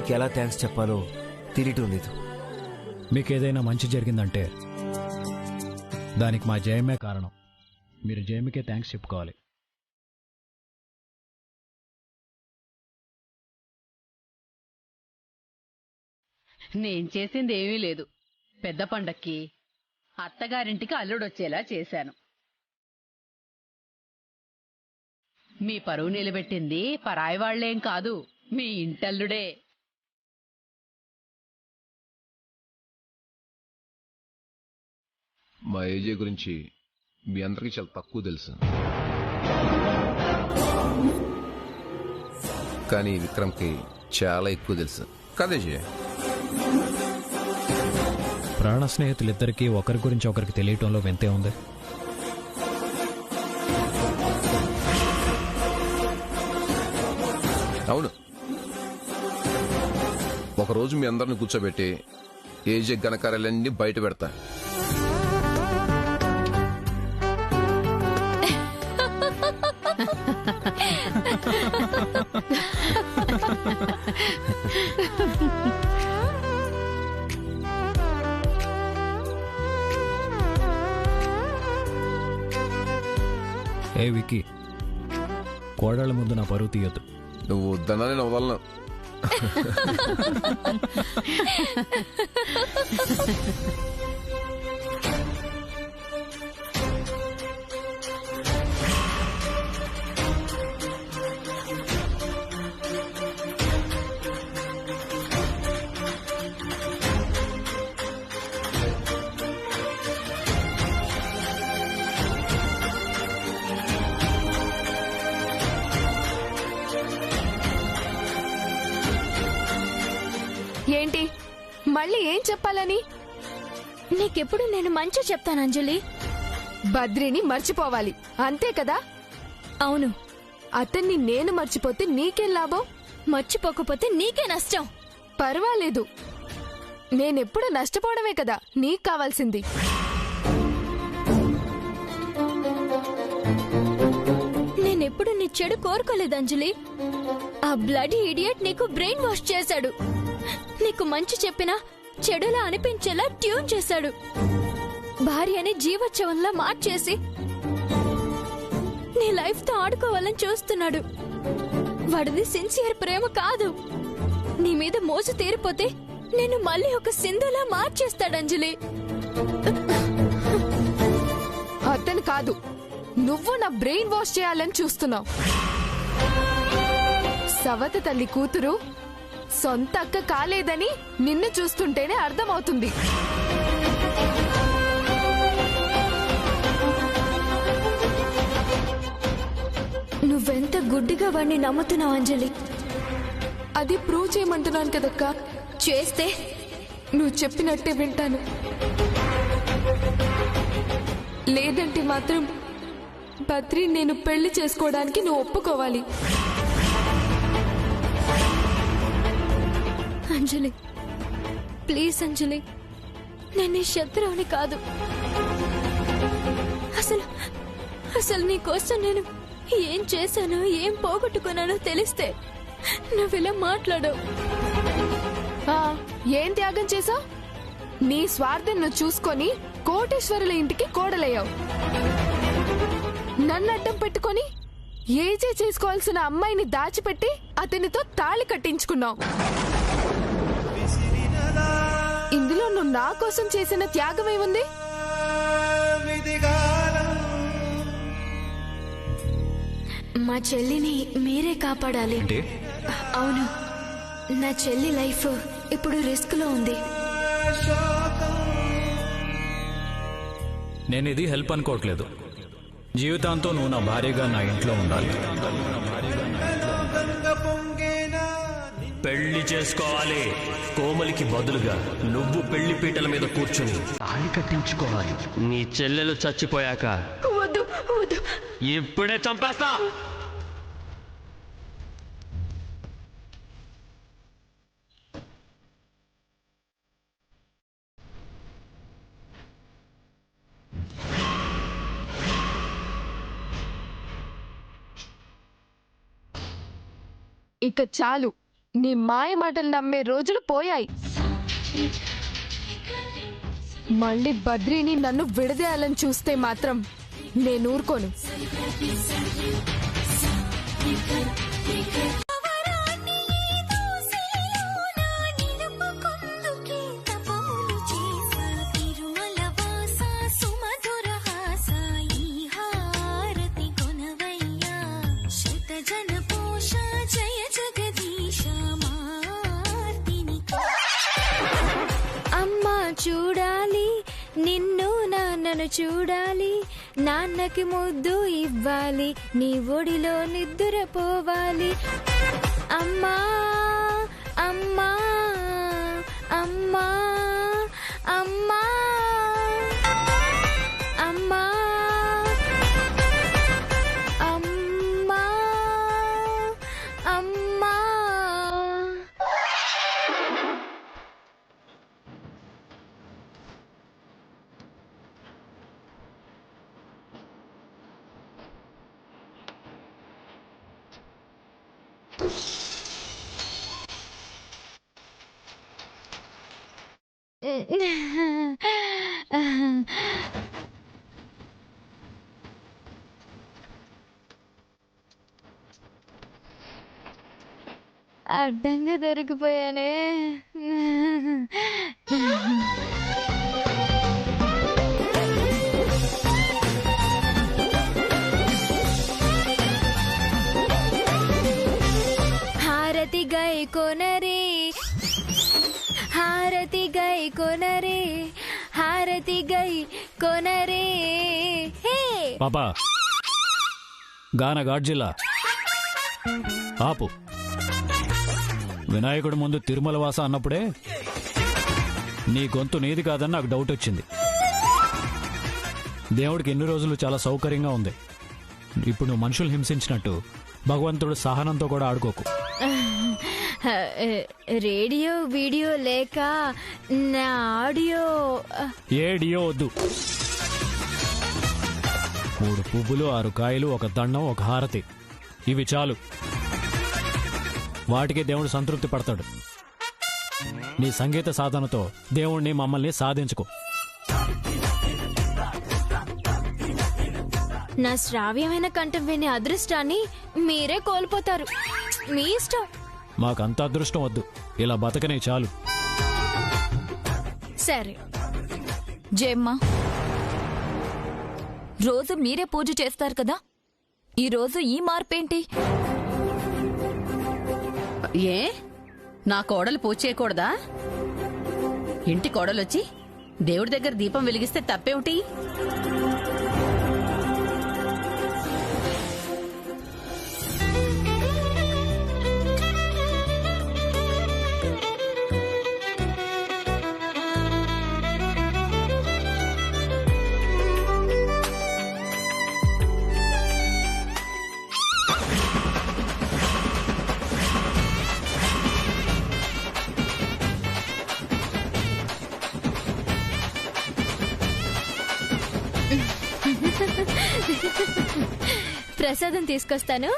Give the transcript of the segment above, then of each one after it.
మీకు ఎలా థ్యాంక్స్ చెప్పాలో తెలియటం లేదు. మీకు ఏదైనా మంచి జరిగిందంటే దానికి మా జయమే కారణం. మీరు జయమికే థ్యాంక్స్ చెప్పుకోవాలి. నేను చేసింది ఏమీ లేదు. పెద్ద పండక్కి అత్తగారింటికి అల్లుడొచ్చేలా చేశాను. మీ పరువు నిలబెట్టింది పరాయి వాళ్లేం కాదు, మీ ఇంటల్లుడే. మా ఏజే గురించి మీ అందరికీ చాలా తక్కువ తెలుసు, కానీ విక్రమ్కి చాలా ఎక్కువ తెలుసు కదేజీ. ప్రాణ స్నేహితులిద్దరికీ ఒకరి గురించి ఒకరికి తెలియటంలో వింతే ఉంది. అవును, ఒకరోజు మీ అందరిని కూర్చోబెట్టి ఏజే ఘనకార్యాలన్నీ బయట పెడతా. ఏ విక్కీ, కోడళ్ళ ముందు నా పరువు తీయొద్దు. నువ్వు వద్దన్నా నేను వదలను. ఏంటి మళ్ళీ ఏం చెప్పాలని? నీకెప్పుడు నేను మంచి చెప్తాను అంజలి. బద్రిని మర్చిపోవాలి అంతే కదా? అవును. అతన్ని నేను మర్చిపోతే నీకేం లాభం? మర్చిపోకపోతే నీకే నష్టం. పర్వాలేదు, నేనెప్పుడు నష్టపోవడమే కదా నీకు కావాల్సింది. నేనెప్పుడు నీ చెడు కోరుకోలేదు అంజలి. ఆ బ్లడీ ఇడియట్ నీకు బ్రెయిన్ వాష్ చేశాడు. నీకు మంచి చెప్పినా చెడులా అనిపించేలా ట్యూన్ చేశాడు. భార్యని జీవోత్సవంలా మార్చేసి నీ లైఫ్ తో ఆడుకోవాలని చూస్తున్నాడు. వాడిది సిన్సియర్ ప్రేమ కాదు. నీ మీద మోసు తీరిపోతే నేను మళ్ళీ ఒక సింధులా మార్చేస్తాడు అంజలి. అతను కాదు, నువ్వు నా బ్రెయిన్ వాష్ చేయాలని చూస్తున్నావు. సవత తల్లి కూతురు సొంత అక్క కాలేదని నిన్ను చూస్తుంటేనే అర్థమవుతుంది. నువ్వెంత గుడ్డిగా వాణ్ణి నమ్ముతున్నావు అంజలి. అది ప్రూవ్ చేయమంటున్నాను కదక్క. చేస్తే నువ్వు చెప్పినట్టే వింటాను, లేదంటే మాత్రం బద్రి నేను పెళ్లి చేసుకోవడానికి నువ్వు ఒప్పుకోవాలి. అంజలి ప్లీజ్ అంజలి, నేను నీ శత్రువుని కాదు. అసలు నీ కోసం నేను ఏం చేశానో ఏం పోగొట్టుకున్నానో తెలిస్తే నువ్విలా మాట్లాడవు. ఏం త్యాగం చేసావు? నీ స్వార్థం నువ్వు చూసుకొని కోటేశ్వరుల ఇంటికి కోడలయ్యావు. నన్ను అడ్డం పెట్టుకొని ఏజే చేసుకోవాల్సిన అమ్మాయిని దాచిపెట్టి అతనితో తాళి కట్టించుకున్నావు. ఇందులో నువ్వు నా కోసం చేసిన త్యాగం ఏముంది? మా చెల్లిని మీరే కాపాడాలి. అవును, నా చెల్లి లైఫ్ ఇప్పుడు రిస్క్ లో ఉంది. నేను ఇది హెల్ప్ అనుకోవట్లేదు. జీవితాంతో నువ్వు నా భార్యగా నా ఇంట్లో ఉండాలి. పెళ్లి చేసుకోవాలి. కోమలికి బదులుగా నువ్వు పెళ్లి పీటల మీద కూర్చుని తాళి కట్టించుకోవాలి. నీ చెల్లెలు చచ్చిపోయాక వద్దు వద్దు, ఇప్పుడే చంపేస్తా. ఇక చాలు. నీ మాయ మాటలు నమ్మే రోజులు పోయాయి. మళ్ళీ బద్రీని నన్ను విడదీయాలని చూస్తే మాత్రం నేను ఊరుకోను. చూడాలి నిన్ను నాన్నను చూడాలి, నాన్నకి ముద్దు ఇవ్వాలి, నీ ఒడిలో నిద్రపోవాలి. అమ్మా అమ్మా అమ్మా అమ్మా అమ్మా అమ్మా అమ్మా. అడ్డంగా దొరికిపోయానే. హారతి గై కొనరే, హారతి గై కొనరే, హారతి గై కొనరే. హే పాపా గాన గాడ్జిల్లా ఆపు. వినాయకుడి ముందు తిరుమల వాస అన్నప్పుడే నీ గొంతు నీది కాదని నాకు డౌట్ వచ్చింది. దేవుడికి ఎన్ని రోజులు చాలా సౌకర్యంగా ఉంది. ఇప్పుడు నువ్వు మనుషులు హింసించినట్టు భగవంతుడు సహనంతో కూడా ఆడుకోకు. రేడియో వీడియో లేక నా ఆడియో. ఏడియో వద్దు. 3 పువ్వులు 6 కాయలు 1 దండం 1 హారతి, ఇవి చాలు. వాటికి దేవుడు సంతృప్తి పడతాడు. నీ సంగీత సాధనతో దేవుణ్ణి మమ్మల్ని సాధించుకో. నా శ్రావ్యమైన కంఠం వినే అదృష్టాన్ని మీరే కోల్పోతారు. మీ ఇష్టం. మాకంత అదృష్టం వద్దు, ఇలా బతకనే చాలు. సరే. జయమ్మ, రోజు మీరే పూజ చేస్తారు కదా, ఈ రోజు ఈ మార్పేంటి? ఏ నా కోడలు పూజ చేయకూడదా? ఇంటి కోడలొచ్చి దేవుడి దగ్గర దీపం వెలిగిస్తే తప్పేమిటి? ప్రసాదం తీసుకొస్తాను.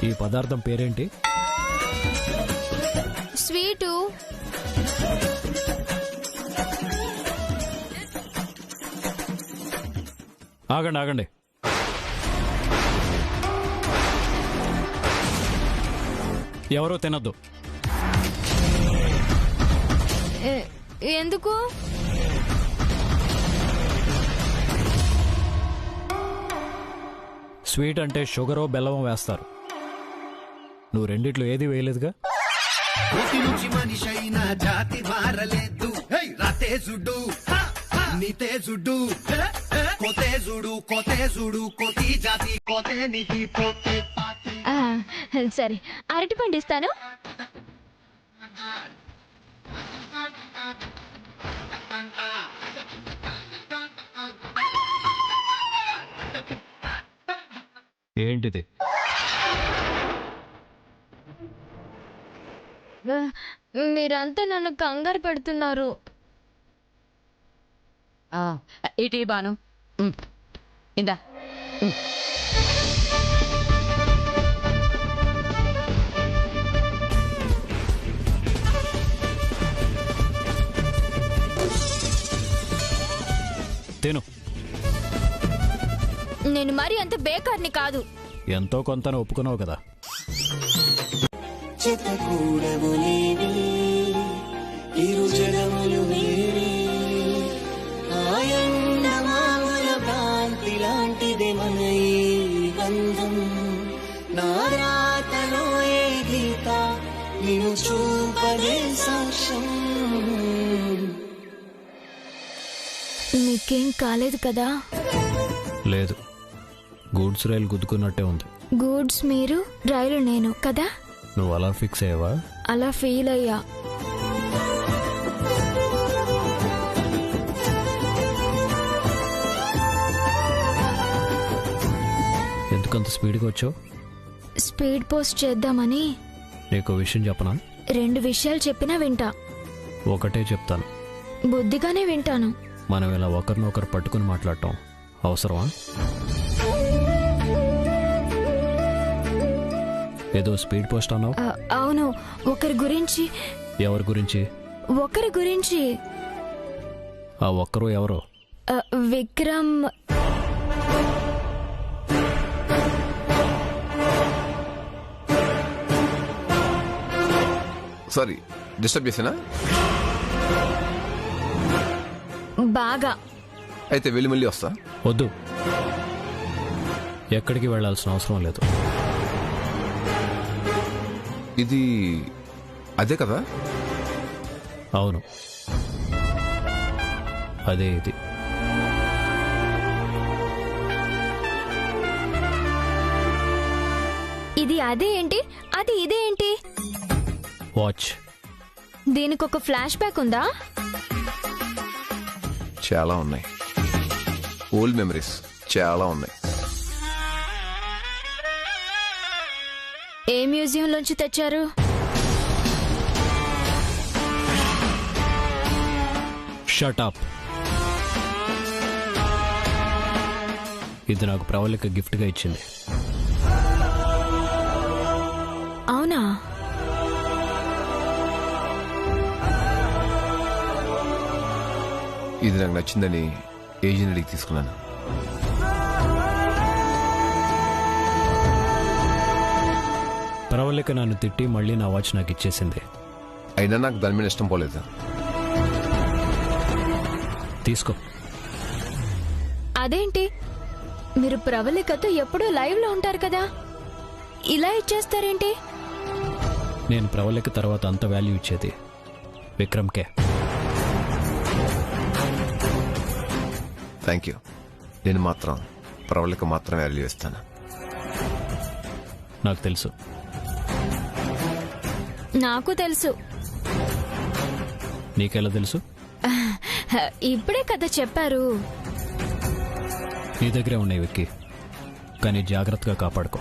ఈ పదార్థం పేరేంటి? స్వీటు. ఆగండి ఆగండి. ఎవరో తినద్దు. ఎందుకు? స్వీట్ అంటే షుగరో బెల్లమో వేస్తారు. నువ్వు రెండిట్లో ఏది వేయలేదుగా. మనిషైనా జాతి మారలేదు. రాతేజుడు నితేజుడు కోతేజుడు కోతేజుడు కోతి జాతి కోతే నిధి పోతే. సరే, అరటి పండిస్తాను. ఏంటిది? మీరంతా నన్ను కంగారు పెడుతున్నారు. ఇటీ బాను ఇందా. తిను. నేను మరి అంత బేకార్ని కాదు. ఎంతో కొంత ఒప్పుకున్నావు కదా. నీకేం కాలేదు కదా? లేదు, గూడ్స్ రైలు గుద్దుకున్నట్టే ఉంది. గూడ్స్ మీరు, రైలు నేను కదా? నువ్వు అలా ఫిక్స్ అయ్యావా? అలా ఫీల్ అయ్యా. ఎందుకంత స్పీడ్గా వచ్చావు? స్పీడ్ పోస్ట్ చేద్దామని. నీకు విషయం చెప్పనా? 2 విషయాలు చెప్పినా వింటా. ఒకటే చెప్తాను, బుద్ధిగానే వింటాను. మనం ఇలా ఒకరినొకరు పట్టుకుని మాట్లాడటం అవసరమా? ఏదో స్పీడ్ పోస్ట్ అన్నావు. అవును, ఒకరి గురించి. ఎవరి గురించి? ఒకరి గురించి. ఆ ఒక్కరు ఎవరో? విక్రమ్. సారీ, డిస్టర్బ్ చేసినా? బాగా. అయితే వెళ్ళి మళ్ళీ వస్తా. వద్దు, ఎక్కడికి వెళ్ళాల్సిన అవసరం లేదు. ఇది అదే కదా? అవును, అదే ఇది. ఇది అదే ఏంటి, అది ఇదే ఏంటి? వాచ్. దీనికి ఒక ఫ్లాష్ బ్యాక్ ఉందా? చాలా ఉన్నాయి, ఓల్డ్ మెమరీస్ చాలా ఉన్నాయి. ఏ మ్యూజియం లోంచి తెచ్చారు? Shut up. ఇది నాకు ప్రవళిక గిఫ్ట్గా ఇచ్చింది. అవునా? ఇది నాకు నచ్చిందని ఏజెంట్ అడిగి తీసుకున్నాను. ప్రవళిక నన్ను తిట్టి మళ్ళీ నా వాచ్ నాకు ఇచ్చేసింది. అయినా నాకు దాని మీద ఇష్టం పోలేదు. తీసుకో. అదేంటి, మీరు ప్రవళికతో ఎప్పుడూ లైవ్ లో ఉంటారు కదా, ఇలా ఇచ్చేస్తారేంటి? నేను ప్రవళిక తర్వాత అంత వాల్యూ ఇచ్చేది విక్రమ్కే. Thank you. నేను మాత్రం ప్రవళిక మాత్రం వాల్యూ ఇస్తాను. నాకు తెలుసు. నాకు తెలుసు. నీకెలా తెలుసు? ఇప్పుడే కదా చెప్పారు. నీ దగ్గరే ఉన్నాయి విక్కీ, కానీ జాగ్రత్తగా కాపాడుకో.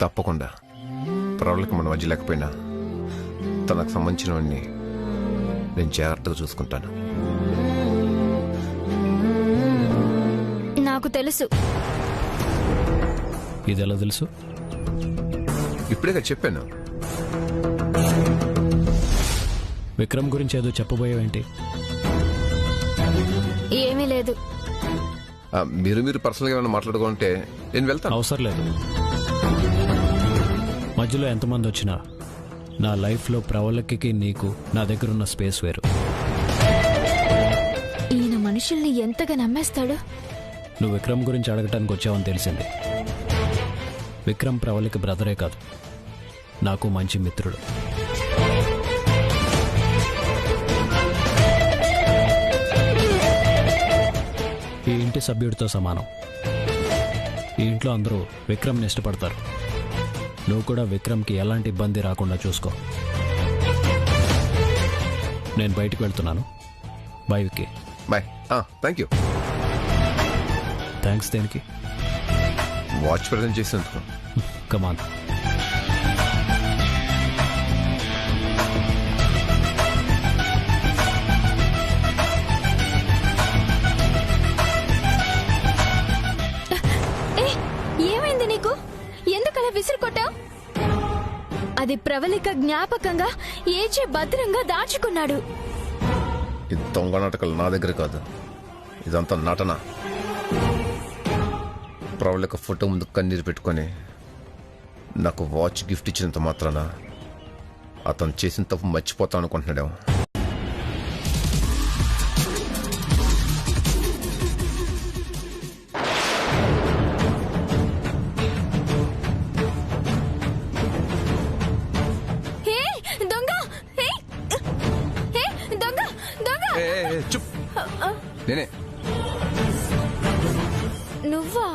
తప్పకుండా. ప్రవళిక మన మధ్య లేకపోయినా తనకు సంబంధించినవన్నీ నేను జాగ్రత్తగా చూసుకుంటాను. నాకు తెలుసు. ఇది ఎలా తెలుసు? ఇప్పుడే చెప్పాను. విక్రమ్ గురించి ఏదో చెప్పబోయావేంటి? ఏమీ లేదు. మీరు పర్సనల్గా ఏమైనా మాట్లాడుకుంటే నేను వెళ్తాను. అవసరం లేదు. మధ్యలో ఎంతమంది వచ్చినా నా లైఫ్లో ప్రవళికకి నీకు నా దగ్గర ఉన్న స్పేస్ వేరు. ఈయన మనుషుల్ని ఎంతగా నమ్మేస్తాడు. నువ్వు విక్రమ్ గురించి అడగటానికి వచ్చావని తెలిసింది. విక్రమ్ ప్రవళిక బ్రదరే కాదు, నాకు మంచి మిత్రుడు. ఈ ఇంటి సభ్యుడితో సమానం. ఈ ఇంట్లో అందరూ విక్రమ్ని ఇష్టపడతారు. నువ్వు కూడా విక్రమ్కి ఎలాంటి ఇబ్బంది రాకుండా చూసుకో. నేను బయటికి వెళ్తున్నాను. Bye Vicky. Bye. Thank you. Thanks దేనికి? వాచ్ ప్రజెంట్ చేసేందుకు. కమాన్. అది ప్రవళిక జ్ఞాపకంగా ఏజే భద్రంగా దాచుకున్నాడు. ఈ దొంగ నాటకాలు నా దగ్గర కాదు, ఇదంతా నటన. ప్రవళిక ఫోటో ముందు కన్నీరు పెట్టుకొని నాకు వాచ్ గిఫ్ట్ ఇచ్చినంత మాత్రాన అతను చేసిన తప్పు మర్చిపోతాను అనుకుంటున్నాడేమో. హే దొంగ, హే హే దొంగ, దొంగ. చుప్, నేనే. నువ్వా?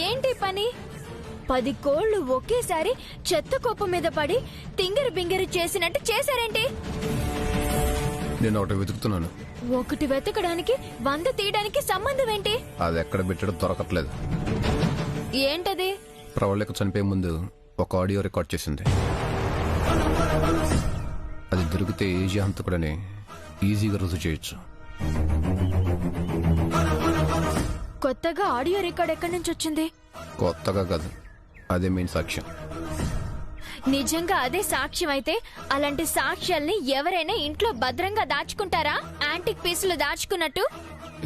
ఏంటి పని? 10 కోళ్లు ఒకేసారి చెత్త కుప్ప మీద పడి తింగిరి బింగిరి చేసినట్టు చేశారేంటి? నేను ఒకటి వెతుకుతున్నాను. ఒకటి వెతకడానికి 100 తీయడానికి సంబంధం ఏంటి? అది ఎక్కడ పెట్టాడో దొరకట్లేదు. ఏంటది? ప్రవళిక చనిపోయే ముందు ఒక ఆడియో రికార్డ్ చేసింది. అది దొరికితే ఏజీ హంతకుడని ఈజీగా రుజువు చేయొచ్చు. కొత్తగా ఆడియో రికార్డ్ ఎక్కడి నుంచి వచ్చింది? కొత్తగా కాదు, అదే మెయిన్ సాక్ష్యం. నిజంగా అదే సాక్ష్యం అయితే అలాంటి సాక్ష్యాల్ని ఎవరైనా ఇంట్లో భద్రంగా దాచుకుంటారా? యాంటిక్ పీసులు దాచుకున్నట్టు.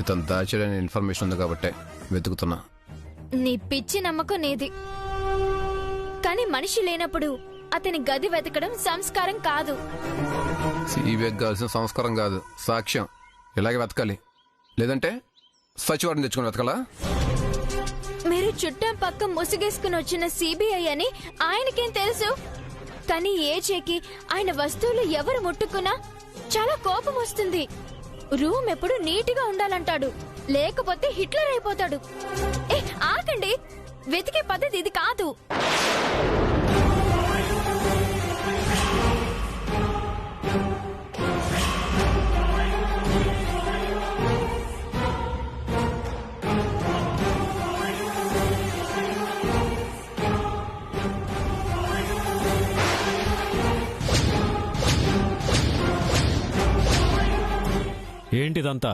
ఇతను దాచడని ఇన్ఫర్మేషన్ ఉంది కాబట్టే వెతుకుతున్నా. నీ పిచ్చి నమ్మకం నీది. కానీ మనిషి లేనప్పుడు అతని గది వెతకడం సంస్కారం కాదు. సీబీఐకి కావాల్సిన సంస్కారం కాదు, సాక్ష్యం. ఇలాగే వెతకాలి, లేదంటే సచివారిని తెచ్చుకుని వెతకాలా? మీరు చుట్టం పక్క ముసుగేసుకుని వచ్చిన సిబిఐ అని ఆయనకేం తెలుసు? కానీ ఏజేకి ఆయన వస్తువులు ఎవరు ముట్టుకున్నా చాలా కోపం వస్తుంది. రూమ్ ఎప్పుడు నీట్ గా ఉండాలంటాడు, లేకపోతే హిట్లర్ అయిపోతాడు. ఆగండి, వెతికే పద్ధతి ఇది కాదు. ఏంటిదంతా?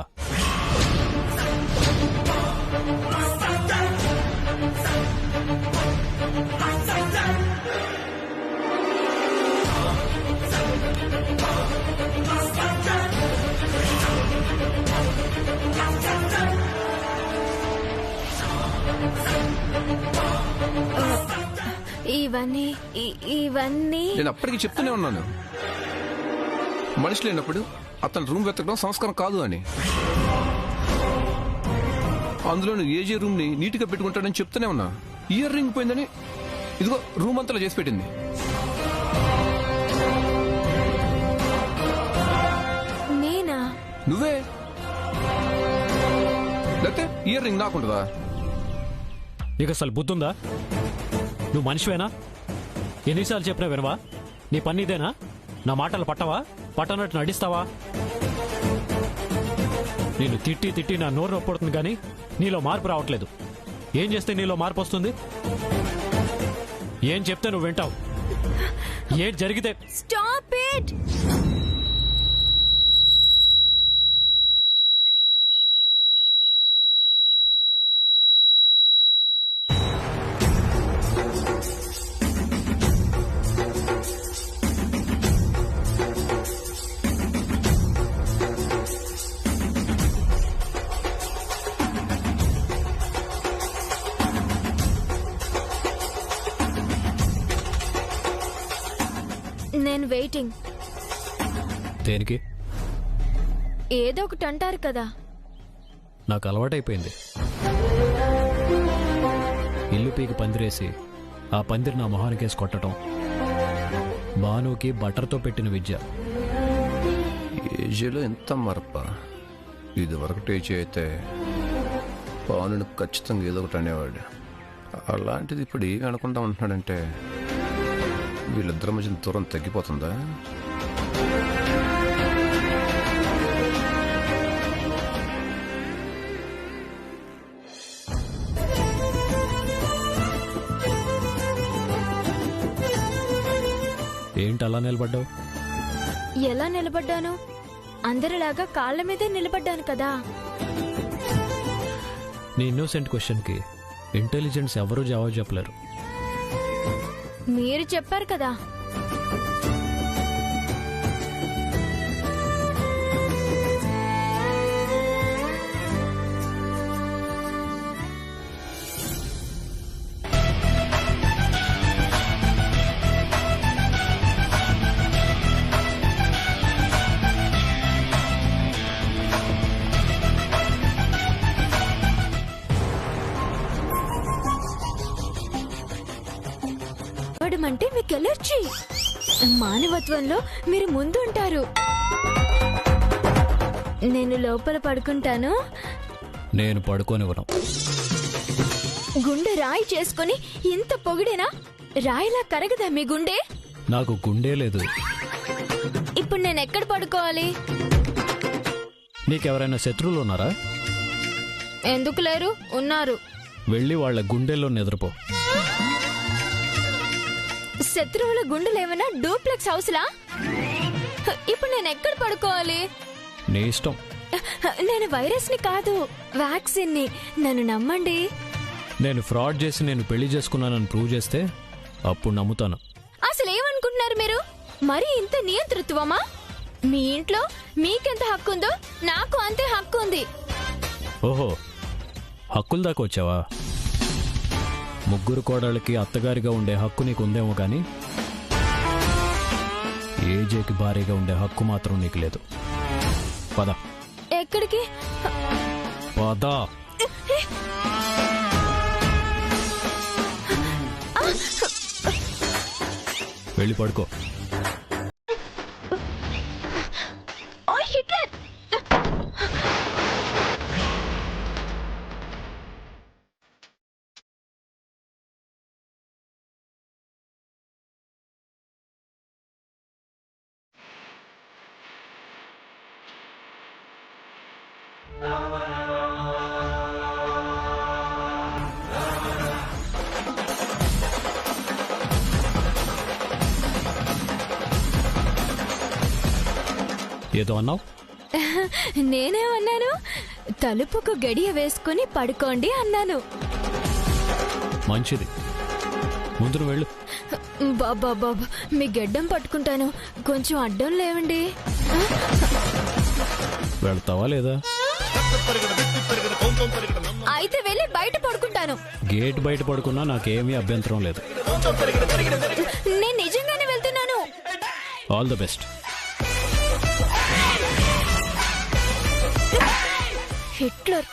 ఇవన్నీ నేను అప్పటికి చెప్తూనే ఉన్నాను, మనిషి లేనప్పుడు అతను రూమ్ వెతకడం సంస్కారం కాదు అని. అందులో ఏజే రూమ్ ని నీట్ గా పెట్టుకుంటాడని చెప్తూనే ఉన్నా. ఇయర్ రింగ్ పోయిందని ఇదిగో రూమ్ అంతా చేసి పెట్టింది. నేనా? నువ్వే. లేకపోతే ఇయర్ రింగ్ నాకుంటుందా? నీకు అసలు బుద్ధుందా? నువ్వు మనిషివేనా? ఎన్నిసార్లు చెప్పినా వినవా? నీ పని ఇదేనా? నా మాటలు పట్టవా? పట్టనట్టు నడిస్తావా? నేను తిట్టి తిట్టి నా నోరు నొప్పడుతుంది కానీ నీలో మార్పు రావట్లేదు. ఏం చేస్తే నీలో మార్పు వస్తుంది? ఏం చెప్తే నువ్వు వింటావు? ఏం జరిగితే? Stop it! నేను వెయిటింగ్. దేనికి? ఏదో ఒకటి అంటారు కదా. నాకు అలవాటైపోయింది. ఇల్లు పీకి పందిరేసి ఆ పందిరి నా మొహానికేసి కొట్టడం భానుకి బటర్తో పెట్టిన విద్య. ఏజీలో ఎంత మరప. ఇది వరకు టేజీ అయితే పానుని ఖచ్చితంగా ఏదో ఒకటి అనేవాడు. అలాంటిది ఇప్పుడు ఏమి అనుకుంటా ఉంటున్నాడంటే వీళ్ళిద్దరి మధ్య దూరం తగ్గిపోతుందా? ఏంటి అలా నిలబడ్డావు? ఎలా నిలబడ్డాను? అందరిలాగా కాళ్ళ మీదే నిలబడ్డాను కదా. నీ ఇన్నోసెంట్ క్వశ్చన్కి ఇంటెలిజెన్స్ ఎవరూ జవాబు చెప్పలేరు. మీరు చెప్పారు కదా. అంటే మీకు ఎలర్జీ. మానవత్వంలో మీరు ముందు ఉంటారు. నేను లోపల పడుకుంటాను. నేను పడుకోనివ్వను. గుండె రాయి చేసుకుని ఇంత పొగిడేనా? రాయిలా కరగదా మీ గుండె? నాకు గుండె లేదు. ఇప్పుడు నేను ఎక్కడ పడుకోవాలి? నీకెవరైనా శత్రువులు ఉన్నారా? ఎందుకు లేరు, ఉన్నారు. వెళ్ళి వాళ్ళ గుండెల్లో నిద్రపో. శత్రువుల గుండెలేమన్నా డూప్లెక్స్ హౌస్లా? ఇప్పుడు నేను ఎక్కడ పడుకోవాలి? నీ ఇష్టం. నేను వైరస్ ని కాదు, వ్యాక్సిన్ ని. నన్ను నమ్మండి. నేను ఫ్రాడ్ చేసి నేను పెళ్లి చేసుకున్నానని ప్రూవ్ చేస్తే అప్పుడు నమ్ముతాను. అసలు ఏమనుకుంటున్నారు మీరు? మరి ఇంత నియంతృత్వమా? మీ ఇంట్లో మీకెంత హక్కు ఉందో నాకు అంతే హక్కు ఉంది. ఓహో, హక్కుల దాకా వచ్చావా? ముగ్గురు కోడళ్ళకి అత్తగారిగా ఉండే హక్కు నీకు ఉందేమో కానీ ఏజేకి భారీగా ఉండే హక్కు మాత్రం నీకు లేదు. పద. ఎక్కడికి? పద. వెళ్ళి పడుకో. ఏదో అన్నావు? నేనేమన్నాను? తలుపుకు గడియ వేసుకుని పడుకోండి అన్నాను. మంచిది, ముందు వెళ్ళు. బాబా బాబా, మీ గెడ్డం పట్టుకుంటాను, కొంచెం అడ్డం లేవండి. వెళ్తావా లేదా? అయితే వెళ్ళి బయట పడుకుంటాను. గేట్ బయట పడుకున్నా నాకేమీ అభ్యంతరం లేదు. నేను నిజంగానే వెళ్తున్నాను. All the best. Hitler.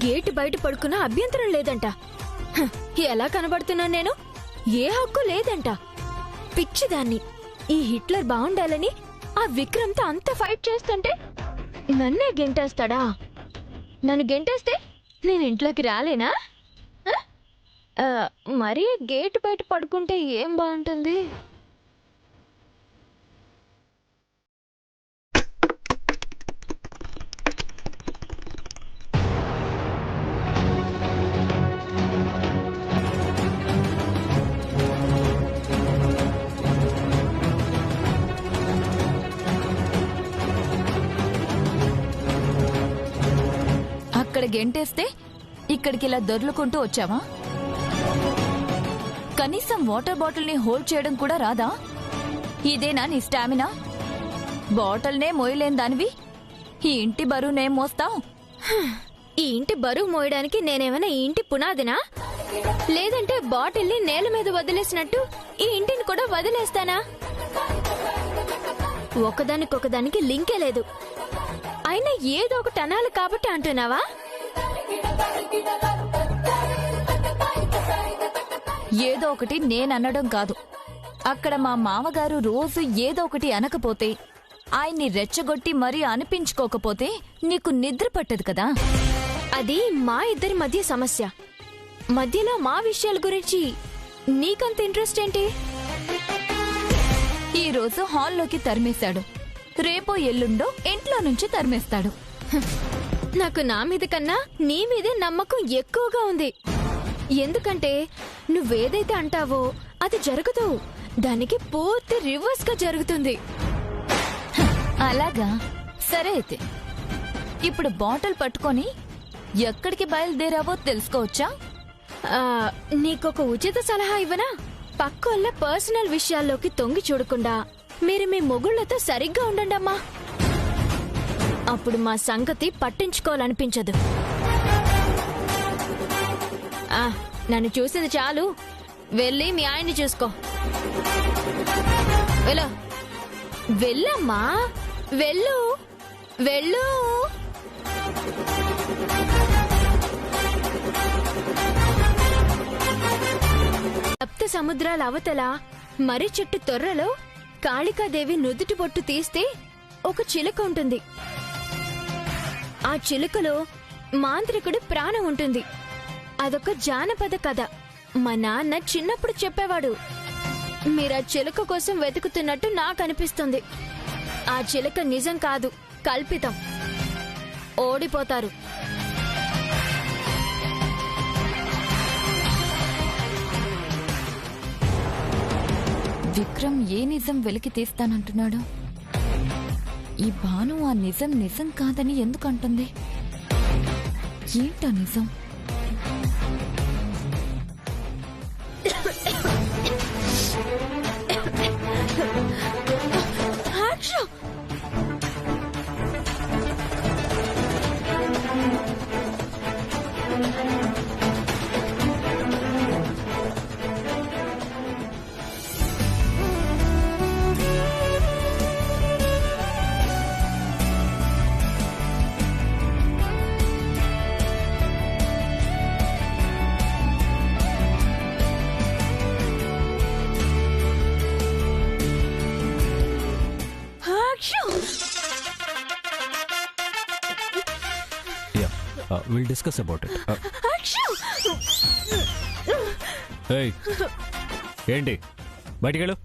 Gate బయట పడుకున్నా అభ్యంతరం లేదంట. ఎలా కనబడుతున్నాను నేను? ఏ హక్కు లేదంట. పిచ్చిదాన్ని. ఈ హిట్లర్ బాగుండాలని ఆ విక్రమ్తో అంత ఫైట్ చేస్తుంటే నన్నే గెంటేస్తాడా? నన్ను గెంటేస్తే నేను ఇంట్లోకి రాలేనా? మరీ గేటు బయట పడుకుంటే ఏం బాగుంటుంది? అక్కడ గెంటేస్తే ఇక్కడికి ఇలా దొర్లుకుంటూ వచ్చావా? కనీసం వాటర్ బాటిల్ ని హోల్డ్ చేయడం కూడా రాదా? ఇదేనా నీ స్టామినా? బాటిల్నే మోయలేని దానివి ఈ ఇంటి బరువునేం మోస్తావు? ఈ ఇంటి బరువు మోయడానికి నేనేమైనా ఈ ఇంటి పునాదినా? లేదంటే బాటిల్ని నేల మీద వదిలేసినట్టు ఈ ఇంటిని కూడా వదిలేస్తానా? ఒకదానికొకదానికి లింకే లేదు. అయినా ఏదో ఒకటి అనాలి కాబట్టి అంటున్నావా? ఏదో ఒకటి నేననడం కాదు. అక్కడ మా మామగారు రోజు ఏదో ఒకటి అనకపోతే, ఆయన్ని రెచ్చగొట్టి మరీ అనిపించుకోకపోతే నీకు నిద్ర పట్టదు కదా. అది మా ఇద్దరి మధ్య సమస్య. మధ్యలో మా విషయాల గురించి నీకంత ఇంట్రెస్ట్ ఏంటి? ఈ రోజు హాల్లోకి తరిమేశాడు, రేపో ఎల్లుండో ఇంట్లో నుంచి తరిమేస్తాడు. నాకు నా మీద కన్నా నీ మీదే నమ్మకం ఎక్కువగా ఉంది. ఎందుకంటే నువ్వేదైతే అంటావో అది జరగదు. దానికి పూర్తి రివర్స్ గా జరుగుతుంది. అలాగా, సరే అయితే ఇప్పుడు బాటిల్ పట్టుకొని ఎక్కడికి బయలుదేరావో తెలుసుకోవచ్చా? నీకొక ఉచిత సలహా ఇవ్వనా? పక్కోళ్ళ పర్సనల్ విషయాల్లోకి తొంగి చూడకుండా మీరు మీ మొగుళ్లతో సరిగ్గా ఉండండమ్మా. అప్పుడు మా సంగతి పట్టించుకోవాలనిపించదు. నన్ను చూసింది చాలు, వెళ్ళి మీ ఆయన్ని చూసుకో. వెళ్ళమ్మా, వెళ్ళు వెళ్ళు. సప్త సముద్రాల అవతల మర్రి చెట్టు తొర్రలో కాళికాదేవి నుదుటి బొట్టు తీస్తే ఒక చిలుక ఉంటుంది. ఆ చిలుకలో మాంత్రికుడి ప్రాణం ఉంటుంది. అదొక జానపద కథ. మా నాన్న చిన్నప్పుడు చెప్పేవాడు. మీరా చిలుక కోసం వెతుకుతున్నట్టు నాకు అనిపిస్తుంది. ఆ చిలుక నిజం కాదు, కల్పితం. ఓడిపోతారు. విక్రమ్ ఏ నిజం వెలికి తీస్తానంటున్నాడు? ఈ భాను ఆ నిజం నిజం కాదని ఎందుకంటుంది? ఏంటా నిజం? We'll discuss about it. Hey, ఏంటి బయటికి వెళ్ళు.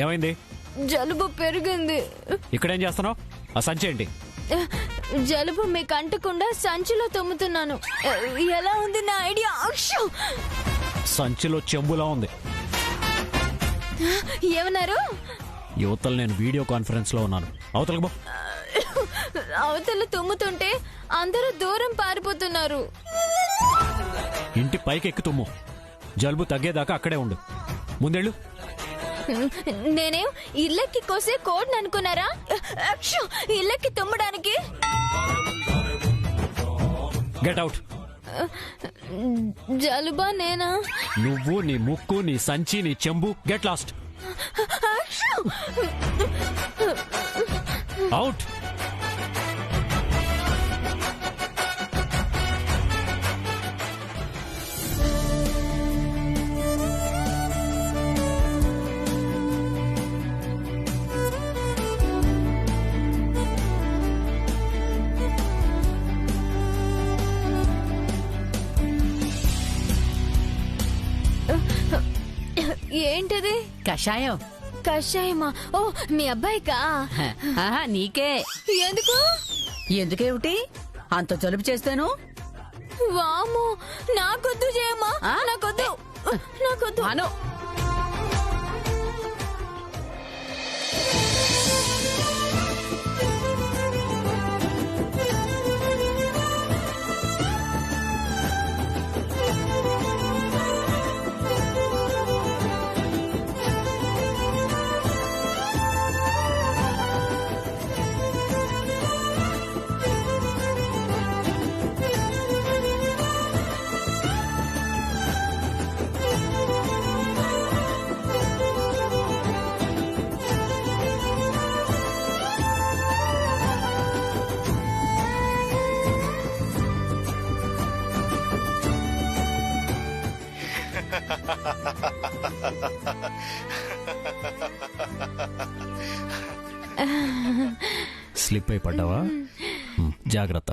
ఏమైంది? జలుబు పెరిగింది. ఇక్కడేం చేస్తున్నావు? ఆ సంచి ఏంటి? జలుబు మీకు అంటకుండా సంచిలో తొమ్ముతున్నాను. ఎలా ఉంది నా ఐడియా? సంచిలో చెంబులా ఉంది. ఏమన్నారు? యువతలు నేను వీడియో కాన్ఫరెన్స్ లో ఉన్నాను. అవతలకు పో. అవతల తుమ్ముతుంటే అందరూ దూరం పారిపోతున్నారు. ఇంటి పైకి ఎక్కు తుమ్ము. జలుబు తగ్గేదాకా అక్కడే ఉండు. ముందెళ్ళు. నేనేం ఇళ్ళకి కోసే కోడ్ అనుకున్నారా? ఇళ్ళకి తుమ్మడానికి. Get out. జలుబా నేనా? నువ్వు, నీ ముక్కు, నీ సంచి, నీ చెంబు. Get lost. అవుట్. ఏంటది? కషాయం. కషాయమా? ఓ, మీ అబ్బాయికా? నీకే. ఎందుకు? ఎందుకేమిటి అంత జలుబు చేస్తాను? వాము, నాకొద్దు చేయమ్మా. నాకొద్దు, నాకొద్దు. అను. స్లిప్ అయి పడ్డావా? జాగ్రత్త,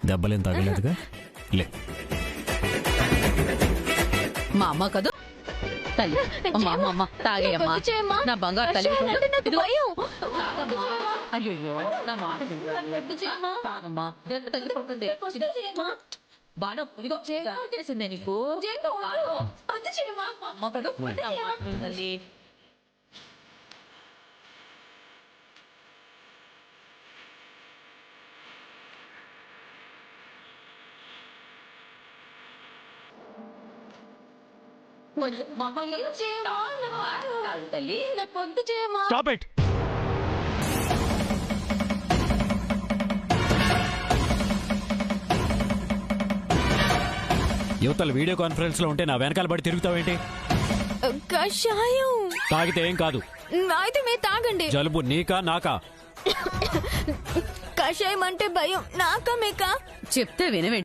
దెబ్బలేం తగలేదుగా. లే. మా అమ్మ కదా తల్లి. అమ్మ తాగేయమ్మా. నా బంగారు తల్లి. అయ్యో నా మాట పెద్ద చేయమ్మా అమ్మా తల్లిపోతుంది బాగా చేసిందే నీకు అమ్మ తల్లి తల్లి నాకు పొద్దు చేయమా. Stop it. యువతలు వీడియో కాన్ఫరెన్స్ లో ఉంటే నా వెనకాల పడి తిరుగుతావేంటి? కషాయం తాగితే ఏం కాదు. అయితే మీరు తాగండి. జలుబు నీకా నాకా? కషాయం అంటే భయం. నాకా మీకా? చెప్తే వినవేంటి?